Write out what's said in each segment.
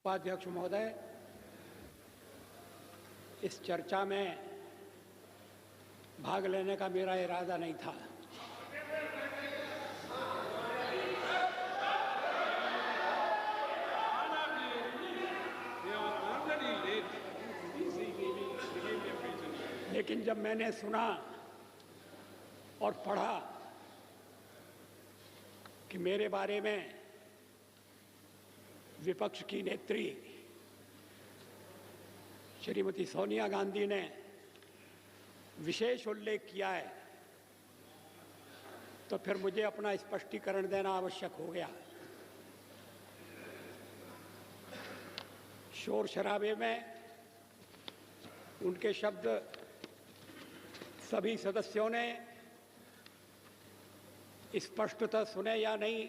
उपाध्यक्ष महोदय, इस चर्चा में भाग लेने का मेरा इरादा नहीं था। लेकिन जब मैंने सुना और पढ़ा कि मेरे बारे में विपक्ष की नेत्री श्रीमती सोनिया गांधी ने विशेष उल्लेख किया है, तो फिर मुझे अपना स्पष्टीकरण देना आवश्यक हो गया। शोर शराबे में उनके शब्द सभी सदस्यों ने स्पष्टतः सुने या नहीं,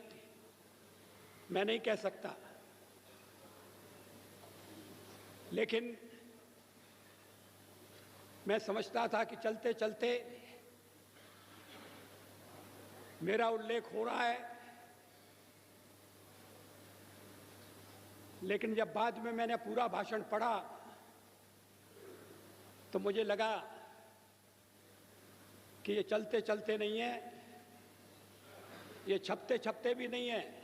मैं नहीं कह सकता, लेकिन मैं समझता था कि चलते चलते मेरा उल्लेख हो रहा है। लेकिन जब बाद में मैंने पूरा भाषण पढ़ा तो मुझे लगा कि ये चलते चलते नहीं है, ये छपते छपते भी नहीं है,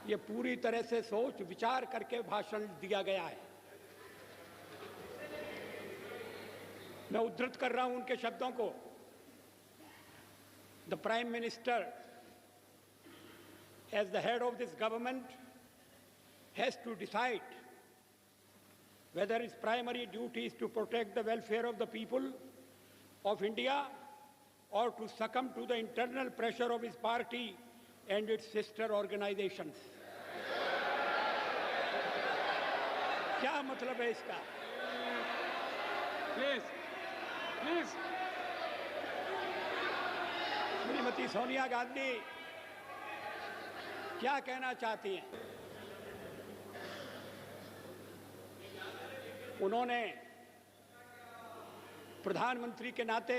ये पूरी तरह से सोच विचार करके भाषण दिया गया है। मैं उद्धृत कर रहा हूं उनके शब्दों को। The prime minister as the head of this government has to decide whether is primary duty is to protect the welfare of the people of India or to succumb to the internal pressure of his party and its sister organizations. क्या मतलब है इसका? Please Shrimati Sonia Gandhi क्या कहना चाहती हैं? उन्होंने प्रधानमंत्री के नाते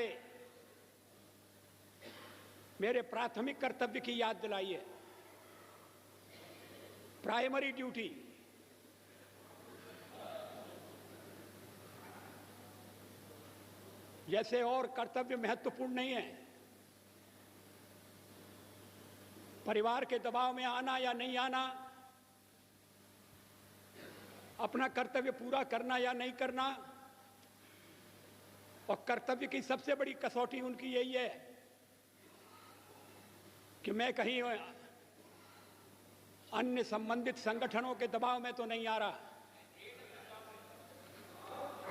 मेरे प्राथमिक कर्तव्य की याद दिलाई है। प्राइमरी ड्यूटी, जैसे और कर्तव्य महत्वपूर्ण नहीं है, परिवार के दबाव में आना या नहीं आना, अपना कर्तव्य पूरा करना या नहीं करना, और कर्तव्य की सबसे बड़ी कसौटी उनकी यही है कि मैं कहीं अन्य संबंधित संगठनों के दबाव में तो नहीं आ रहा।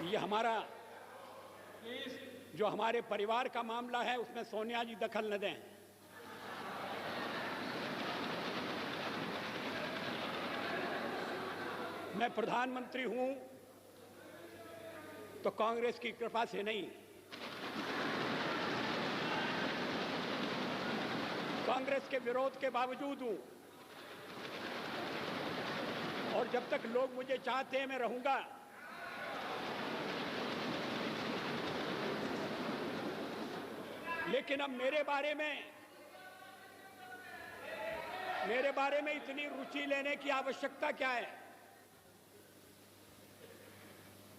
ये हमारा जो हमारे परिवार का मामला है उसमें सोनिया जी दखल न दें। मैं प्रधानमंत्री हूं तो कांग्रेस की कृपा से नहीं, कांग्रेस के विरोध के बावजूद हूं, और जब तक लोग मुझे चाहते हैं मैं रहूंगा। लेकिन अब मेरे बारे में इतनी रुचि लेने की आवश्यकता क्या है?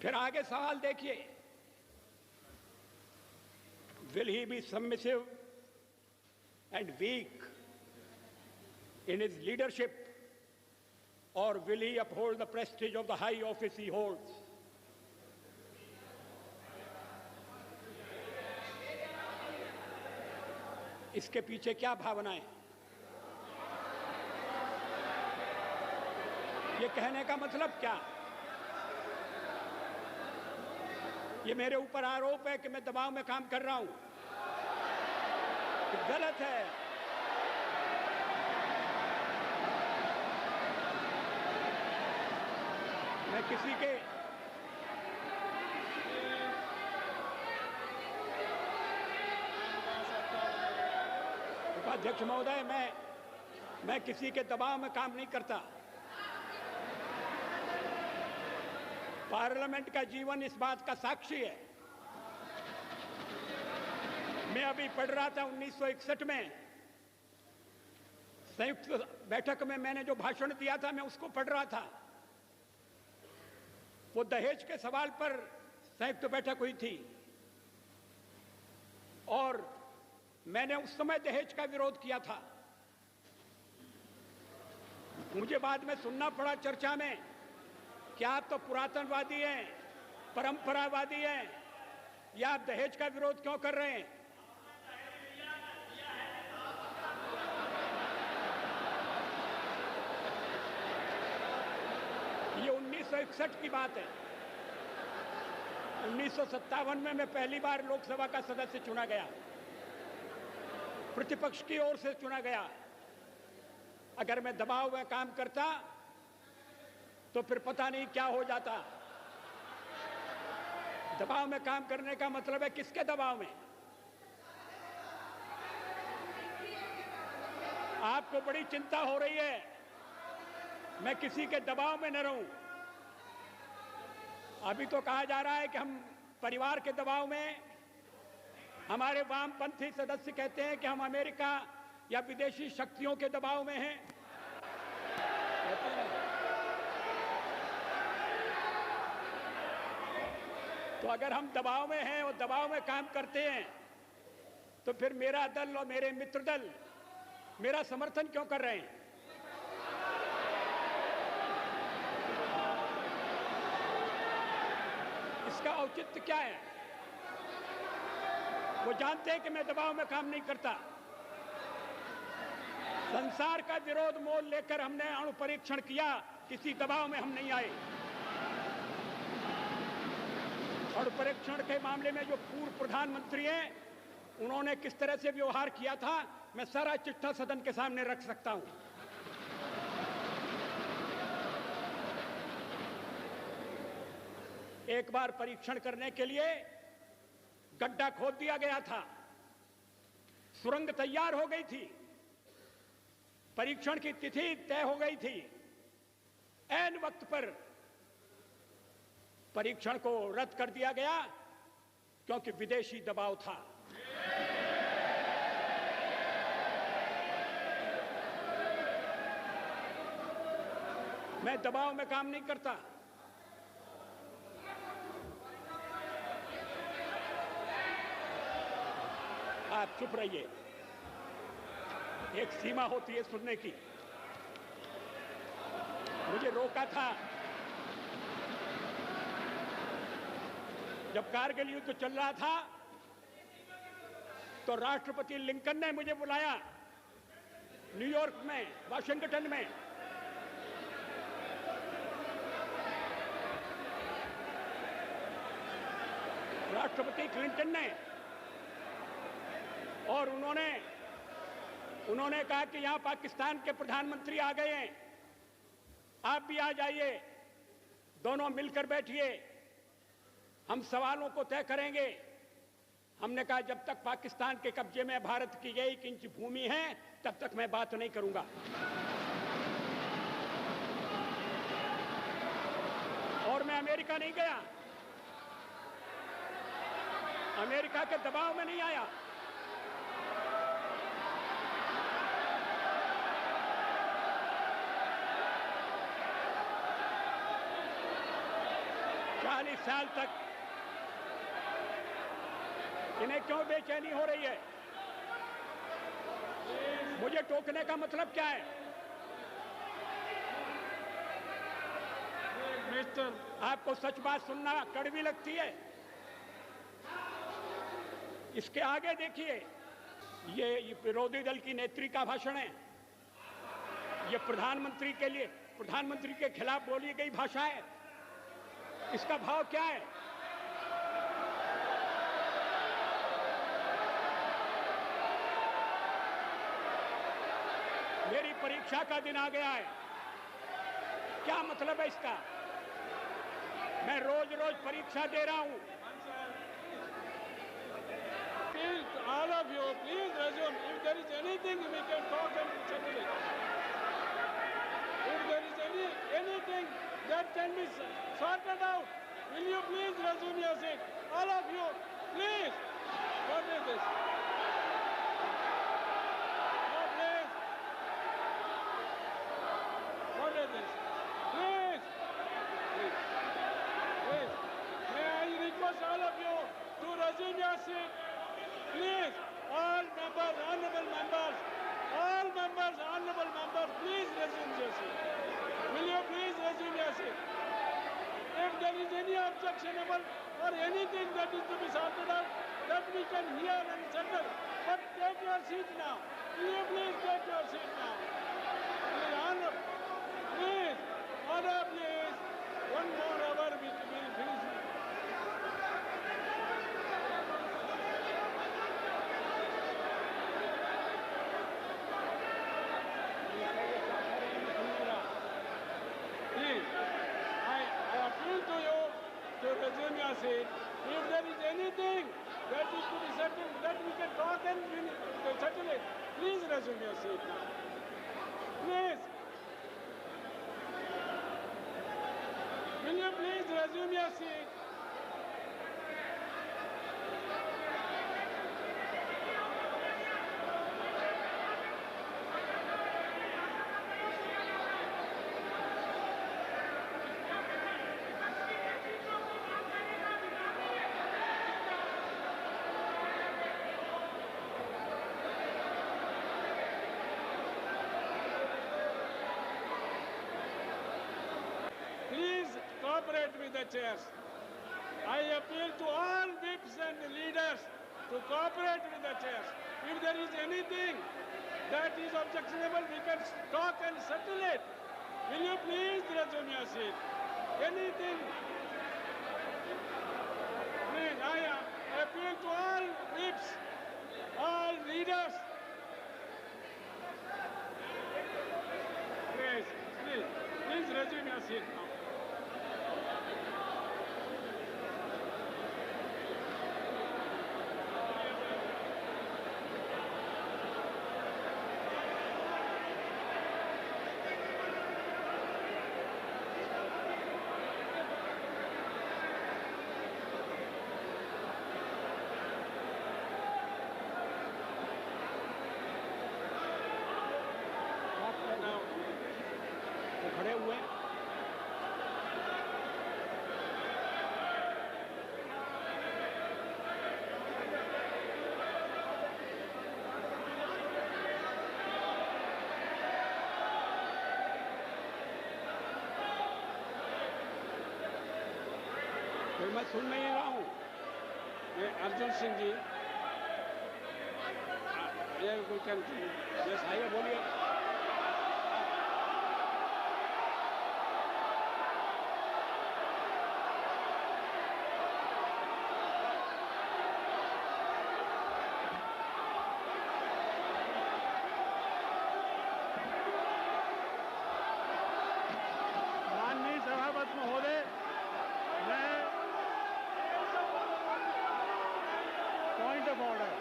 फिर आगे सवाल देखिए, will he be submissive and weak in his leadership, or will he uphold the prestige of the high office he holds? इसके पीछे क्या भावनाएं? ये कहने का मतलब क्या? ये मेरे ऊपर आरोप है कि मैं दबाव में काम कर रहा हूं। गलत है। मैं किसी के उपाध्यक्ष महोदय, मैं किसी के दबाव में काम नहीं करता। पार्लियामेंट का जीवन इस बात का साक्षी है। मैं अभी पढ़ रहा था 1961 में संयुक्त बैठक में मैंने जो भाषण दिया था मैं उसको पढ़ रहा था। वो दहेज के सवाल पर संयुक्त बैठक हुई थी और मैंने उस समय दहेज का विरोध किया था। मुझे बाद में सुनना पड़ा चर्चा में कि आप तो पुरातनवादी हैं, परंपरावादी हैं, या आप दहेज का विरोध क्यों कर रहे हैं? ये 1961 की बात है। 1957 में मैं पहली बार लोकसभा का सदस्य चुना गया, प्रतिपक्ष की ओर से चुना गया। अगर मैं दबाव में काम करता तो फिर पता नहीं क्या हो जाता। दबाव में काम करने का मतलब है किसके दबाव में? आपको बड़ी चिंता हो रही है मैं किसी के दबाव में न रहूं। अभी तो कहा जा रहा है कि हम परिवार के दबाव में, हमारे वामपंथी सदस्य कहते हैं कि हम अमेरिका या विदेशी शक्तियों के दबाव में हैं। तो अगर हम दबाव में हैं और दबाव में काम करते हैं तो फिर मेरा दल और मेरे मित्र दल मेरा समर्थन क्यों कर रहे हैं? इसका औचित्य क्या है? वो जानते हैं कि मैं दबाव में काम नहीं करता। संसार का विरोध मोल लेकर हमने अणु परीक्षण किया, किसी दबाव में हम नहीं आए। अणु परीक्षण के मामले में जो पूर्व प्रधानमंत्री हैं उन्होंने किस तरह से व्यवहार किया था मैं सारा चिट्ठा सदन के सामने रख सकता हूं। एक बार परीक्षण करने के लिए गड्ढा खोद दिया गया था, सुरंग तैयार हो गई थी, परीक्षण की तिथि तय हो गई थी। ऐन वक्त पर परीक्षण को रद्द कर दिया गया क्योंकि विदेशी दबाव था। मैं दबाव में काम नहीं करता। आप चुप रहिए, एक सीमा होती है सुनने की। मुझे रोका था जब कारगिल युद्ध चल रहा था तो राष्ट्रपति लिंकन ने मुझे बुलाया न्यूयॉर्क में, वाशिंगटन में। राष्ट्रपति क्लिंटन ने, और उन्होंने कहा कि यहां पाकिस्तान के प्रधानमंत्री आ गए हैं, आप भी आ जाइए, दोनों मिलकर बैठिए, हम सवालों को तय करेंगे। हमने कहा जब तक पाकिस्तान के कब्जे में भारत की 1 इंच भूमि है तब तक मैं बात नहीं करूंगा। और मैं अमेरिका नहीं गया, अमेरिका के दबाव में नहीं आया। साल तक इन्हें क्यों बेचैनी हो रही है? मुझे टोकने का मतलब क्या है? मिस्टर, आपको सच बात सुनना कड़वी लगती है? इसके आगे देखिए, ये विरोधी दल की नेत्री का भाषण है, ये प्रधानमंत्री के लिए, प्रधानमंत्री के खिलाफ बोली गई भाषा है। इसका भाव क्या है? मेरी परीक्षा का दिन आ गया है, क्या मतलब है इसका? मैं रोज रोज परीक्षा दे रहा हूं। All of you, please resume. If there is anything, we can talk and settle it. If there is anything that can be sorted out, will you please resume your seat? All of you, please. What is this? No, please. resume your seat. Please, all members, honorable members, all members, honorable members, please resume your seat. Will you please resume your seat? If there is any objectionable or anything that is to be sorted out, that we can hear and settle. But take your seat now. Will you please take your seat now? Please, honor, please, order, please. One more hour we will finish. Please, I appeal to you to resume your seat. If there is anything that is to be settled, that we can talk and settle it, please resume your seat now. Please. Will you please resume your seat? Please cooperate with the chairs. I appeal to all whips and leaders to cooperate with the chairs. If there is anything that is objectionable, we can talk and settle it. Will you please resume your seat? Anything? Please, I appeal to all whips, all leaders. Please resume your seat now. खड़े हुए हैं। मैं सुन नहीं रहा हूँ। मैं अर्जुन सिंह जी, ये आइए बोलिए। माननीय सभापति महोदय, मैं point of order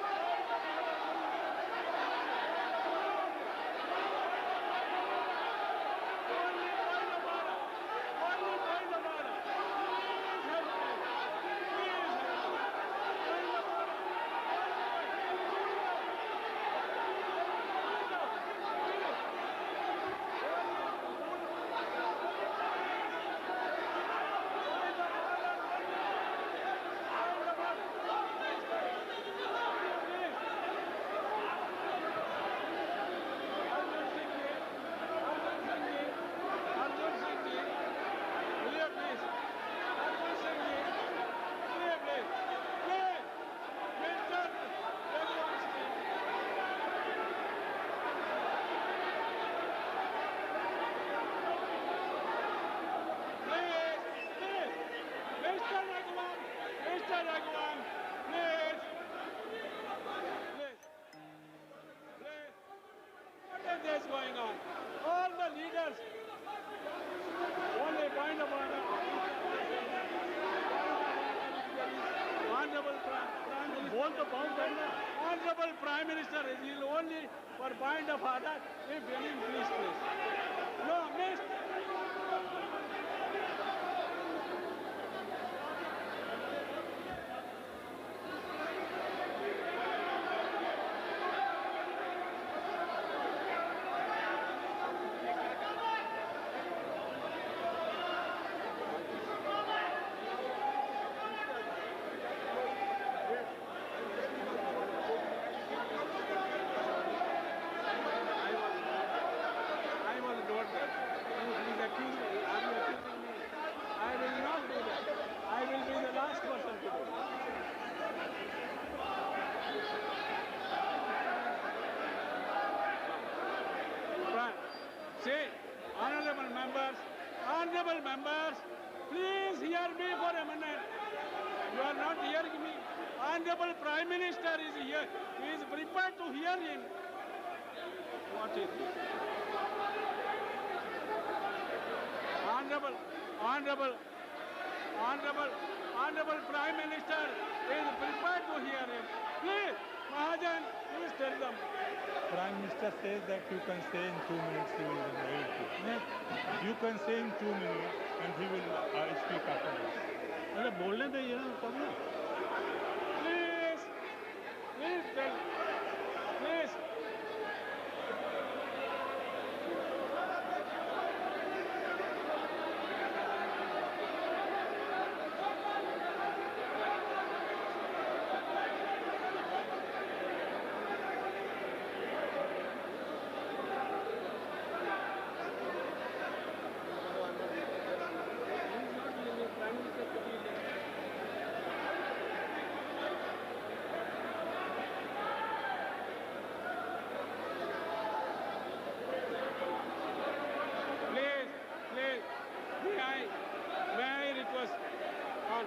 is going on. All the leaders, only point of order. Honorable Prime Minister, Honorable Prime Minister is only for point of order. If any, please. No, Mr. honorable members, please hear me for a minute. You are not hearing me. Honorable Prime Minister is here. He is prepared to hear him. What is this? Honorable Prime Minister is prepared to hear him. Please, Mahajan, please tell them. Prime Minister says that you can say in 2 minutes he will wait. You can say in 2 minutes and he will speak after this. अरे बोलने दीजिए ना तब ना. Please tell. Please. May I request on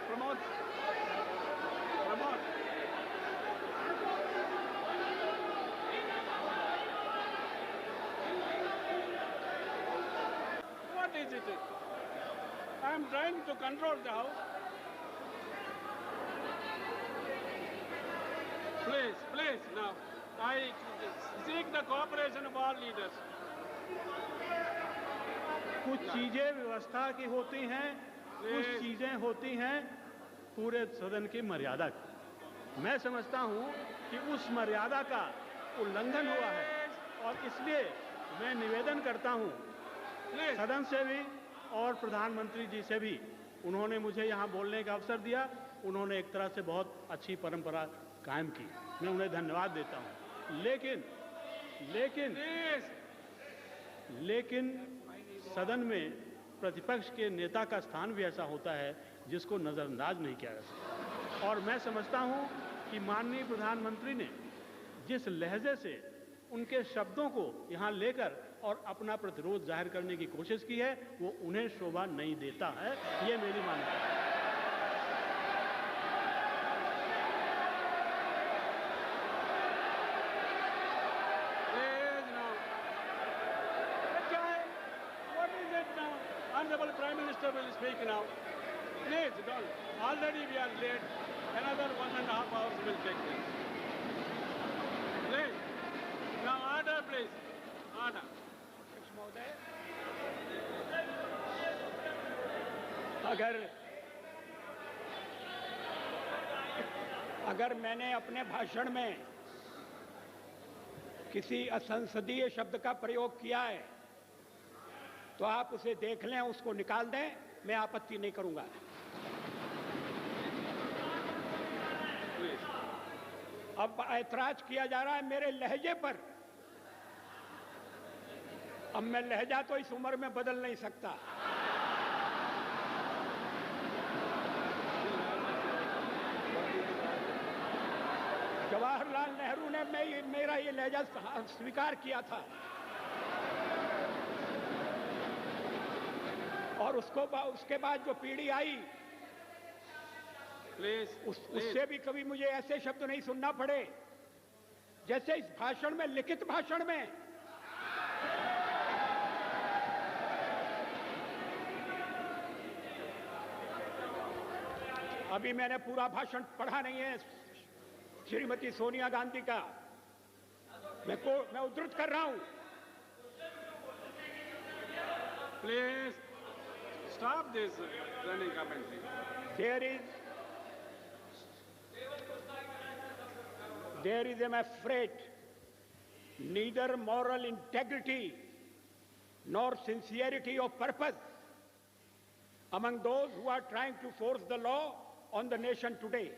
promote. What is it? I am trying to control the house. Please, now. I seek the cooperation of all leaders. कुछ चीजें व्यवस्था की होती हैं, कुछ चीजें होती हैं पूरे सदन की मर्यादा की. मैं समझता हूं कि उस मर्यादा का उल्लंघन हुआ है और इसलिए मैं निवेदन करता हूं सदन से भी और प्रधानमंत्री जी से भी. उन्होंने मुझे यहां बोलने का अवसर दिया. उन्होंने एक तरह से बहुत अच्छी परंपरा कायम की. मैं उन्हें धन्यवाद देता हूं. लेकिन सदन में प्रतिपक्ष के नेता का स्थान भी ऐसा होता है जिसको नजरअंदाज नहीं किया जा सकता. और मैं समझता हूं कि माननीय प्रधानमंत्री ने जिस लहजे से उनके शब्दों को यहां लेकर और अपना प्रतिरोध जाहिर करने की कोशिश की है वो उन्हें शोभा नहीं देता है. ये मेरी मान्यता है. Honorable Prime Minister will speak now. Please, don't. Already we are late. Another 1.5 hours will take place. Please. Now order, please. Order. अगर मैंने अपने भाषण में किसी असंसदीय शब्द का प्रयोग किया है तो आप उसे देख लें, उसको निकाल दें. मैं आपत्ति नहीं करूंगा. अब ऐतराज किया जा रहा है मेरे लहजे पर. अब मैं लहजा तो इस उम्र में बदल नहीं सकता. जवाहरलाल नेहरू ने मेरा ये लहजा स्वीकार किया था और उसके बाद जो पीढ़ी आई उससे भी कभी मुझे ऐसे शब्द नहीं सुनना पड़े जैसे इस भाषण में, लिखित भाषण में. अभी मैंने पूरा भाषण पढ़ा नहीं है श्रीमती सोनिया गांधी का. मैं उद्धृत कर रहा हूं। Please stop this running commentary. There is, I'm afraid, neither moral integrity nor sincerity of purpose among those who are trying to force the law on the nation today.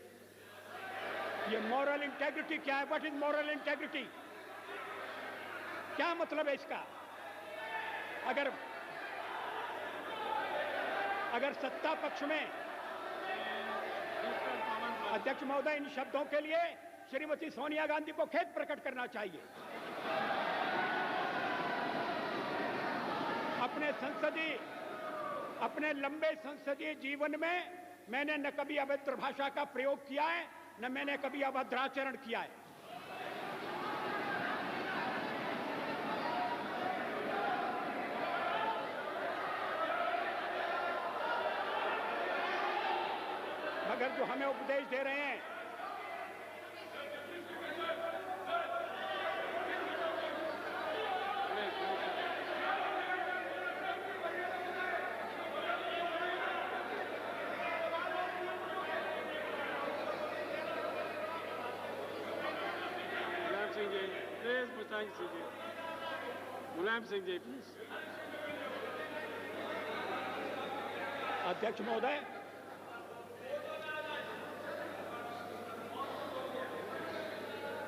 ये moral integrity क्या है? What is moral integrity? क्या मतलब है इसका? अगर सत्ता पक्ष में अध्यक्ष महोदय, इन शब्दों के लिए श्रीमती सोनिया गांधी को खेद प्रकट करना चाहिए। अपने लंबे संसदीय जीवन में मैंने न कभी अभद्र भाषा का प्रयोग किया है, न मैंने कभी अभद्राचरण किया है। मगर जो हमें उपदेश दे रहे हैं, मुलायम सिंह जी प्लीज। अध्यक्ष महोदय,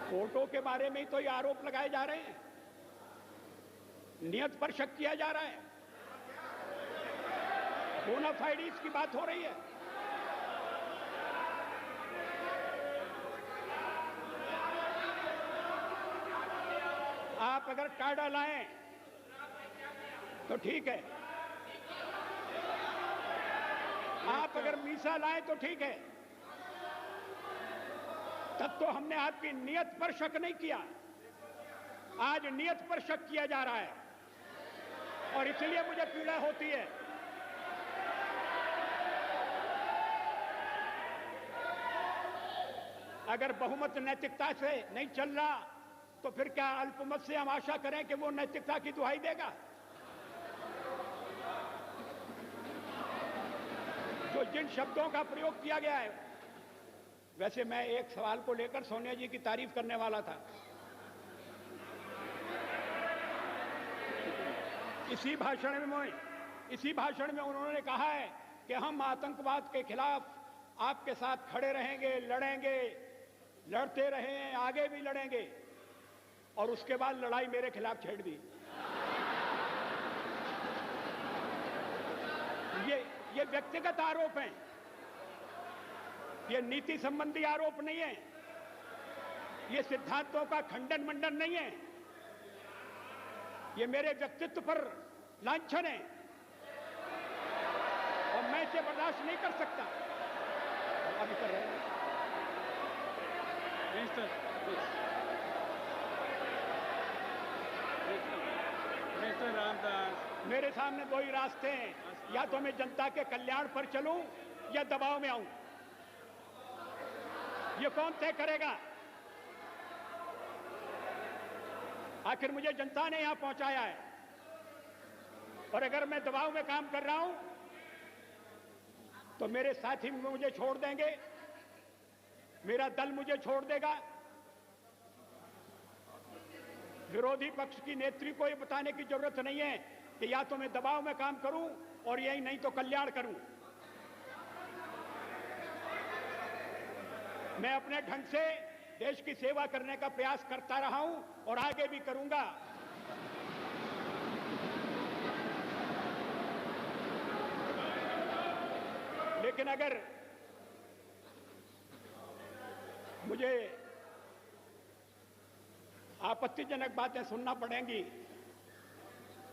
फोटो के बारे में ही तो ये आरोप लगाए जा रहे हैं, नियत पर शक किया जा रहा है, बोनाफाइड्स की बात हो रही है। आप अगर टाडा लाएं तो ठीक है, आप अगर मीसा लाएं तो ठीक है, तब तो हमने आपकी नियत पर शक नहीं किया। आज नियत पर शक किया जा रहा है और इसलिए मुझे पीड़ा होती है। अगर बहुमत नैतिकता से नहीं चल रहा तो फिर क्या अल्पमत से हम आशा करें कि वो नैतिकता की दुहाई देगा? जो जिन शब्दों का प्रयोग किया गया है, वैसे मैं एक सवाल को लेकर सोनिया जी की तारीफ करने वाला था। इसी भाषण में उन्होंने कहा है कि हम आतंकवाद के खिलाफ आपके साथ खड़े रहेंगे, लड़ेंगे, लड़ते रहे हैं, आगे भी लड़ेंगे, और उसके बाद लड़ाई मेरे खिलाफ छेड़ दी। ये व्यक्तिगत आरोप हैं, ये नीति संबंधी आरोप नहीं है, ये सिद्धांतों का खंडन मंडन नहीं है, ये मेरे व्यक्तित्व पर लांछन है और मैं इसे बर्दाश्त नहीं कर सकता। अभी कर रहे हैं मिस्टर रामदास, मेरे सामने दो ही रास्ते हैं, या तो मैं जनता के कल्याण पर चलूं या दबाव में आऊं। ये कौन तय करेगा? आखिर मुझे जनता ने यहां पहुंचाया है, और अगर मैं दबाव में काम कर रहा हूं तो मेरे साथी मुझे छोड़ देंगे, मेरा दल मुझे छोड़ देगा। विरोधी पक्ष की नेत्री को ये बताने की जरूरत नहीं है कि या तो मैं दबाव में काम करूं और यही नहीं तो कल्याण करूं। मैं अपने ढंग से देश की सेवा करने का प्रयास करता रहा हूं और आगे भी करूंगा। लेकिन अगर मुझे आपत्तिजनक बातें सुनना पड़ेंगी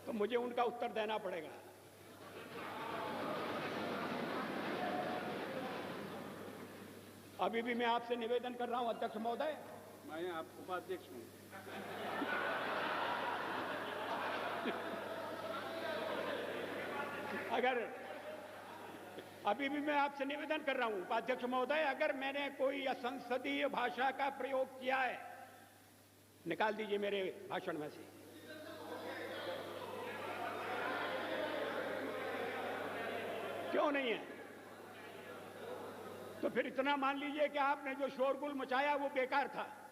तो मुझे उनका उत्तर देना पड़ेगा। अभी भी मैं आपसे निवेदन कर रहा हूं अध्यक्ष महोदय, मैं आप उपाध्यक्ष हूं। अभी भी मैं आपसे निवेदन कर रहा हूं उपाध्यक्ष महोदय, अगर मैंने कोई असंसदीय भाषा का प्रयोग किया है निकाल दीजिए मेरे भाषण में से। क्यों नहीं है? तो फिर इतना मान लीजिए कि आपने जो शोरगुल मचाया वो बेकार था।